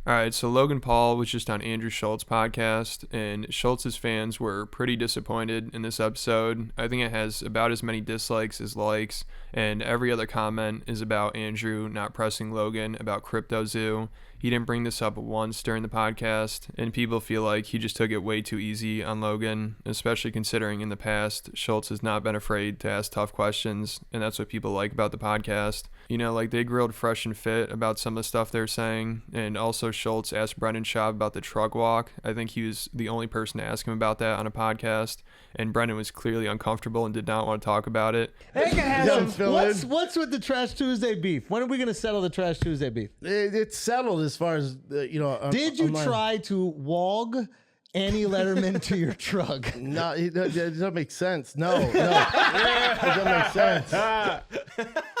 All right, so Logan Paul was just on Andrew Schulz podcast, and Schultz's fans were pretty disappointed in this episode. I think it has about as many dislikes as likes, and every other comment is about Andrew not pressing Logan about CryptoZoo. He didn't bring this up once during the podcast, and people feel like he just took it way too easy on Logan, especially considering in the past, Schulz has not been afraid to ask tough questions, and that's what people like about the podcast. You know, like they grilled Fresh and Fit about some of the stuff they're saying, and also Schulz asked Brendan Schaub about the truck walk. I think he was the only person to ask him about that on a podcast, and Brendan was clearly uncomfortable and did not want to talk about it. Hey guys, what's with the Trash Tuesday beef? When are we going to settle the Trash Tuesday beef? It's settled as far as, Did you try to wog Annie Letterman to your truck? No, it doesn't make sense. No. It doesn't make sense.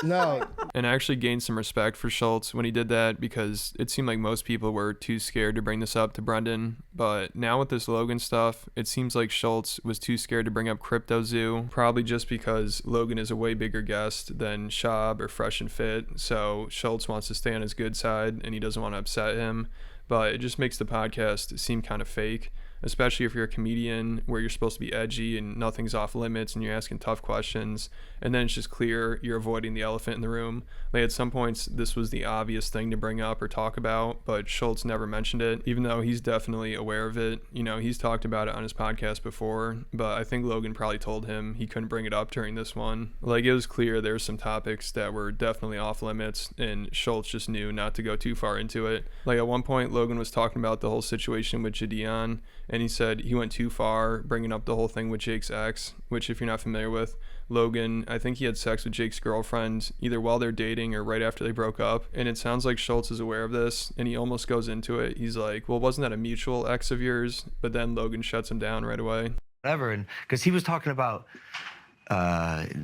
No. And I actually gained some respect for Schulz when he did that because it seemed like most people were too scared to bring this up to Brendan. But now with this Logan stuff, it seems like Schulz was too scared to bring up CryptoZoo, probably just because Logan is a way bigger guest than Schaub or Fresh and Fit. So Schulz wants to stay on his good side and he doesn't want to upset him. But it just makes the podcast seem kind of fake, especially if you're a comedian where you're supposed to be edgy and nothing's off limits and you're asking tough questions. And then it's just clear you're avoiding the elephant in the room. Like at some points, this was the obvious thing to bring up or talk about, but Schulz never mentioned it, even though he's definitely aware of it. You know, he's talked about it on his podcast before, but I think Logan probably told him he couldn't bring it up during this one. Like it was clear there were some topics that were definitely off limits and Schulz just knew not to go too far into it. Like at one point, Logan was talking about the whole situation with Jadion, and he said he went too far bringing up the whole thing with Jake's ex, which if you're not familiar with, Logan, I think he had sex with Jake's girlfriend either while they're dating or right after they broke up. And it sounds like Schulz is aware of this and he almost goes into it. He's like, well, wasn't that a mutual ex of yours? But then Logan shuts him down right away. Whatever, and because he was talking about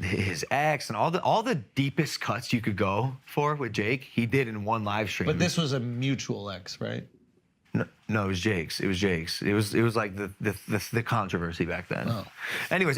his ex and all the deepest cuts you could go for with Jake, he did in one live stream. But this was a mutual ex, right? No, it was Jake's. It was like the controversy back then. Oh. Anyways,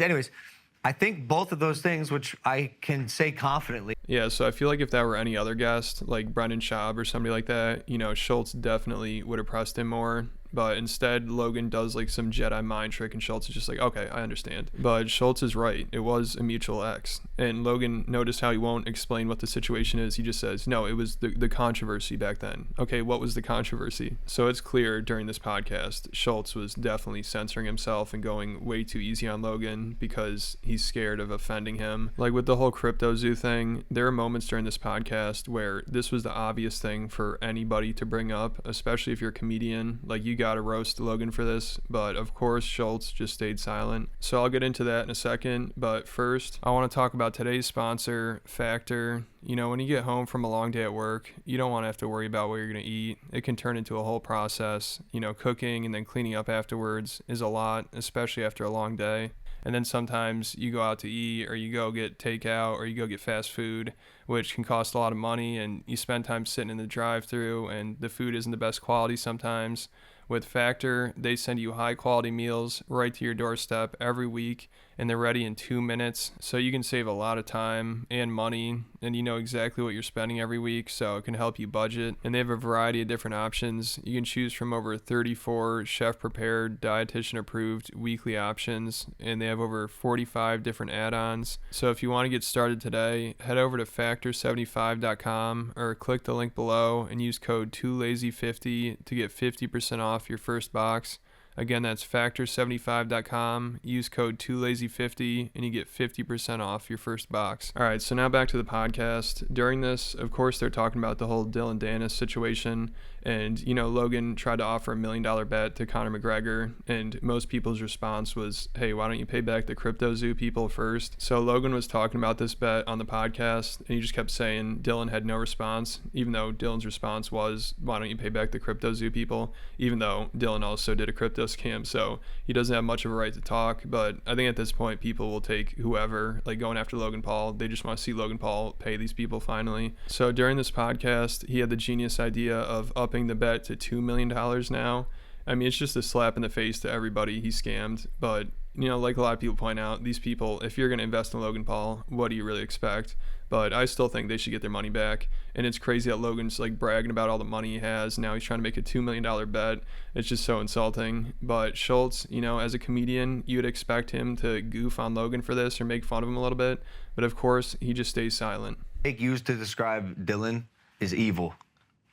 I think both of those things, which I can say confidently. Yeah, so I feel like if that were any other guest, like Brendan Schaub or somebody like that, you know, Schulz definitely would have pressed him more. But instead, Logan does like some Jedi mind trick and Schulz is just like, okay, I understand. But Schulz is right. It was a mutual ex. And Logan, notice how he won't explain what the situation is. He just says, no, it was the controversy back then. Okay, what was the controversy? So it's clear during this podcast, Schulz was definitely censoring himself and going way too easy on Logan because he's scared of offending him. Like with the whole CryptoZoo thing, there are moments during this podcast where this was the obvious thing for anybody to bring up, especially if you're a comedian. Like you gotta roast Logan for this, but of course Schulz just stayed silent. So I'll get into that in a second, but first I want to talk about today's sponsor, Factor. You know, when you get home from a long day at work, you don't want to have to worry about what you're going to eat. It can turn into a whole process. You know, cooking and then cleaning up afterwards is a lot, especially after a long day. And then sometimes you go out to eat or you go get takeout or you go get fast food, which can cost a lot of money, and you spend time sitting in the drive-thru and the food isn't the best quality sometimes. With Factor, they send you high-quality meals right to your doorstep every week, and they're ready in 2 minutes, so you can save a lot of time and money, and you know exactly what you're spending every week, so it can help you budget. And they have a variety of different options. You can choose from over 34 chef-prepared, dietitian-approved weekly options, and they have over 45 different add-ons. So if you want to get started today, head over to factor75.com or click the link below and use code 2lazy50 to get 50% off your first box. Again, that's factor75.com. Use code 2lazy50 and you get 50% off your first box. All right, so now back to the podcast. During this, of course, they're talking about the whole Dylan Danis situation. And, you know, Logan tried to offer $1 million bet to Conor McGregor, and most people's response was, hey, why don't you pay back the CryptoZoo people first? So Logan was talking about this bet on the podcast, and he just kept saying Dylan had no response, even though Dylan's response was, why don't you pay back the CryptoZoo people, even though Dylan also did a crypto scam, so he doesn't have much of a right to talk. But I think at this point, people will take whoever, like going after Logan Paul. They just want to see Logan Paul pay these people finally. So during this podcast, he had the genius idea of upping the bet to $2 million now, I mean, it's just a slap in the face to everybody he scammed. But, you know, like a lot of people point out, these people, if you're going to invest in Logan Paul, what do you really expect? But I still think they should get their money back. And it's crazy that Logan's like bragging about all the money he has. Now he's trying to make a $2 million bet. It's just so insulting. But Schulz, you know, as a comedian, you'd expect him to goof on Logan for this or make fun of him a little bit. But of course, he just stays silent. Jake used to describe Dylan as evil.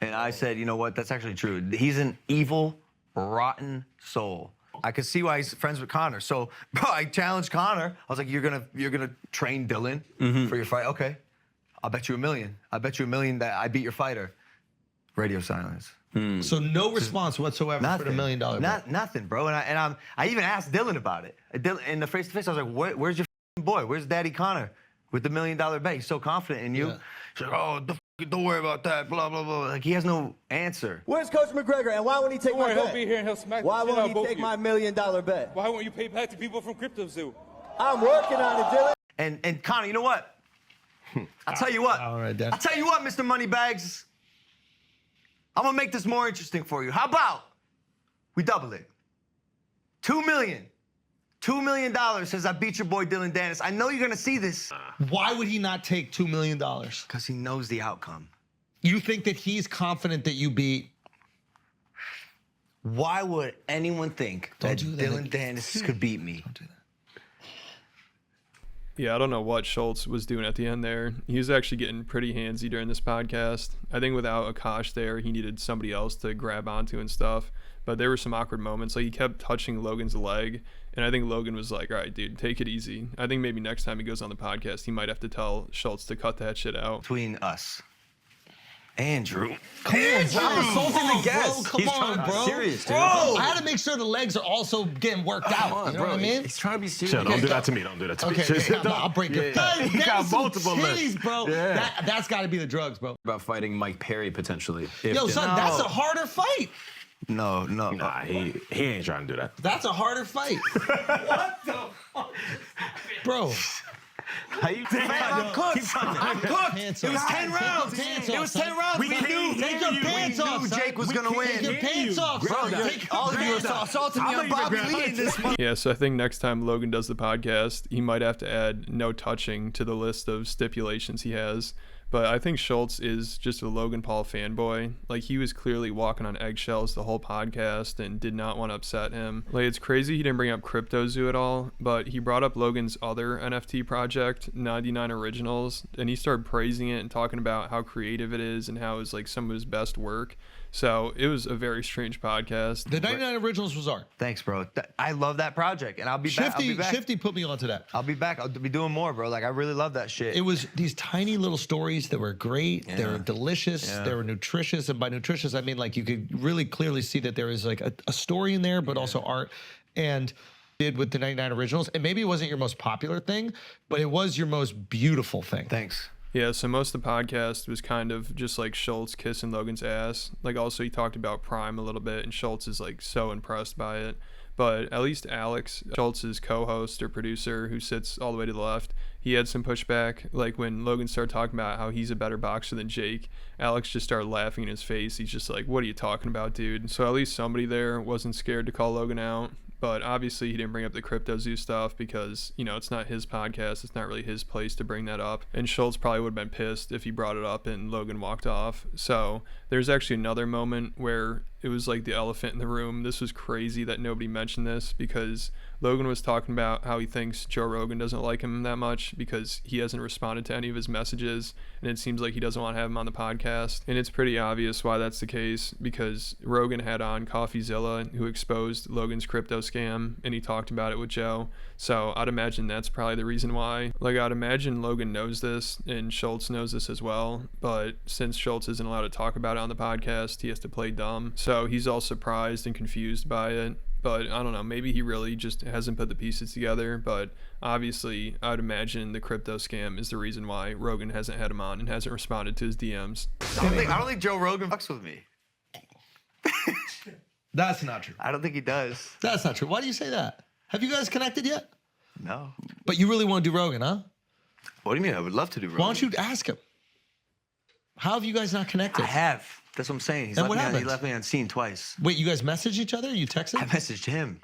And I said, you know what? That's actually true. He's an evil, rotten soul. I could see why he's friends with Connor. So, bro, I challenged Connor. I was like, you're gonna train Dylan for your fight? Okay. I'll bet you $1 million. I bet you $1 million that I beat your fighter. Radio silence. So no response whatsoever for the $1 million bet. Nothing, bro. And I even asked Dylan about it. In the face-to-face, I was like, where's your boy? Where's Daddy Connor with the $1 million bet? He's so confident in you. Yeah. He's like, oh, don't worry about that, blah, blah, blah. Like, he has no answer. Where's Coach McGregor, and why won't he take my bet? He'll be here and he'll smack Why the shit out won't of he both take of my you. $1 million bet? Why won't you pay back to people from Crypto Zoo? I'm working on it, Dylan. And Connor, you know what? I'll tell you what. All right, Dan. I'll tell you what, Mr. Moneybags. I'm gonna make this more interesting for you. How about we double it? $2 million. $2 million says I beat your boy Dylan Dennis. I know you're gonna see this. Why would he not take $2 million? Because he knows the outcome. You think that he's confident that you beat? Why would anyone think that do that. Dylan Dennis could beat me? Don't do that. Yeah, I don't know what Schulz was doing at the end there. He was actually getting pretty handsy during this podcast. I think without Akash there, he needed somebody else to grab onto and stuff. But there were some awkward moments. Like, he kept touching Logan's leg, and I think Logan was like, all right, dude, take it easy. I think maybe next time he goes on the podcast, he might have to tell Schulz to cut that shit out. Between us. Andrew. Come on, bro. insulting the guest. Come He's on, trying to bro. be serious, dude. Bro, I had to make sure the legs are also getting worked out. You know what I mean? He's trying to be serious. Chill, don't do that to me. Don't do that to me. Okay, I'll break your thigh. He got multiple titties, lists. bro. Yeah. That's got to be the drugs, bro. About fighting Mike Perry potentially. If Yo, Dylan- son, that's a harder fight. No. Nah, he ain't trying to do that. That's a harder fight. What the fuck? Bro. How you think? I'm cooked. I'm cooked. Pants It was off. 10 rounds. Take your pants It off, was son. 10 rounds. We knew. Take your pants off, We knew son. Jake was going to Take your win. pants off, Bro, son. Take your all of you pants are off. assaulting me on Bobby Lee in this month. Yeah, so I think next time Logan does the podcast, he might have to add no touching to the list of stipulations he has. But I think Schulz is just a Logan Paul fanboy. Like, he was clearly walking on eggshells the whole podcast and did not want to upset him. Like, it's crazy he didn't bring up Crypto Zoo at all, but he brought up Logan's other NFT project, 99 Originals, and he started praising it and talking about how creative it is and how it's like some of his best work. So it was a very strange podcast. The 99 Originals was art. Thanks, bro. I love that project, and I'll be back. I'll be back. Shifty put me onto that. I'll be back. I'll be doing more, bro. Like, I really love that shit. It was these tiny little stories that were great. They were delicious. Yeah. They were nutritious. And by nutritious, I mean, like, you could really clearly see that there is like a story in there, but also art. And did with the 99 Originals. And maybe it wasn't your most popular thing, but it was your most beautiful thing. Thanks. Yeah, so most of the podcast was kind of just like Schulz kissing Logan's ass. Like, also he talked about Prime a little bit, and Schulz is like so impressed by it. But at least Alex, Schultz's co-host or producer who sits all the way to the left, he had some pushback. Like, when Logan started talking about how he's a better boxer than Jake, Alex just started laughing in his face. He's just like, what are you talking about, dude? So at least somebody there wasn't scared to call Logan out. But obviously he didn't bring up the Crypto Zoo stuff because, you know, it's not his podcast. It's not really his place to bring that up. And Schulz probably would have been pissed if he brought it up and Logan walked off. So there's actually another moment where it was like the elephant in the room. This was crazy that nobody mentioned this because Logan was talking about how he thinks Joe Rogan doesn't like him that much because he hasn't responded to any of his messages, and it seems like he doesn't want to have him on the podcast. And it's pretty obvious why that's the case because Rogan had on CoffeeZilla, who exposed Logan's crypto scam, and he talked about it with Joe. So I'd imagine that's probably the reason why. Like, I'd imagine Logan knows this and Schulz knows this as well, but since Schulz isn't allowed to talk about it on the podcast, he has to play dumb. So he's all surprised and confused by it. But I don't know, maybe he really just hasn't put the pieces together. But obviously, I would imagine the crypto scam is the reason why Rogan hasn't had him on and hasn't responded to his DMs. I don't think Joe Rogan fucks with me. That's not true. I don't think he does. That's not true. Why do you say that? Have you guys connected yet? No. But you really want to do Rogan, huh? What do you mean? I would love to do Rogan. Why don't you ask him? How have you guys not connected? I have. That's what I'm saying. And what He happened? left me on scene twice. Wait, you guys messaged each other? You I texted? messaged him.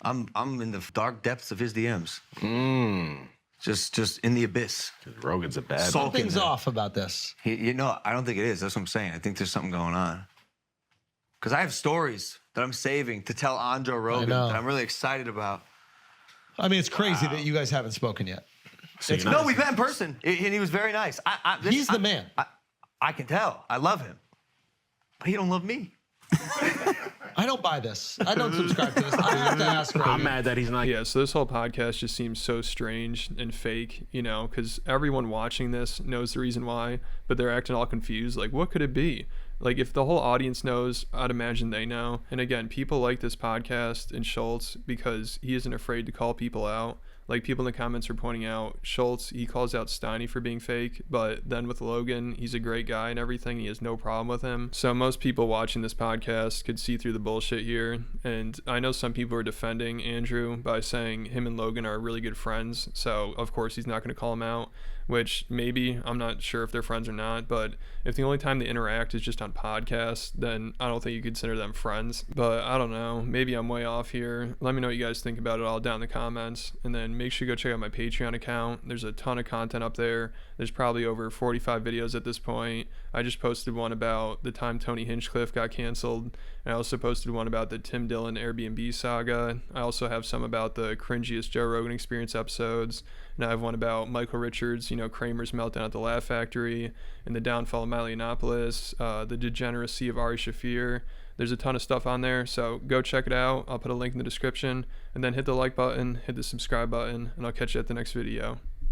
I'm in the dark depths of his DMs. Just in the abyss. Rogan's a bad. So- Something's off about this. You know, I don't think it is. That's what I'm saying. I think there's something going on. Because I have stories that I'm saving to tell Andre Rogan know. that I'm really excited about. I mean, it's crazy that you guys haven't spoken yet. No, we met in person, and he was very nice. He's the man. I can tell. I love him. But he don't love me. I don't buy this. I don't subscribe to this. I have to ask Rogan. I'm mad that he's not. Yeah, so this whole podcast just seems so strange and fake, you know, because everyone watching this knows the reason why, but they're acting all confused. Like, what could it be? Like, if the whole audience knows, I'd imagine they know. And again, people like this podcast and Schulz because he isn't afraid to call people out. Like, people in the comments are pointing out, Schulz, he calls out Steiny for being fake, but then with Logan, he's a great guy and everything. He has no problem with him. So most people watching this podcast could see through the bullshit here. And I know some people are defending Andrew by saying him and Logan are really good friends. So, of course, he's not going to call him out, which maybe, I'm not sure if they're friends or not. But if the only time they interact is just on podcasts, then I don't think you consider them friends. But I don't know. Maybe I'm way off here. Let me know what you guys think about it all down in the comments. And then make sure you go check out my Patreon account. There's a ton of content up there. There's probably over 45 videos at this point. I just posted one about the time Tony Hinchcliffe got canceled. And I also posted one about the Tim Dillon Airbnb saga. I also have some about the cringiest Joe Rogan Experience episodes. And I have one about Michael Richards, you know, Kramer's meltdown at the Laugh Factory, and the downfall of Milo Yiannopoulos, the degeneracy of Ari Shaffir. There's a ton of stuff on there, so go check it out. I'll put a link in the description, and then hit the like button, hit the subscribe button, and I'll catch you at the next video.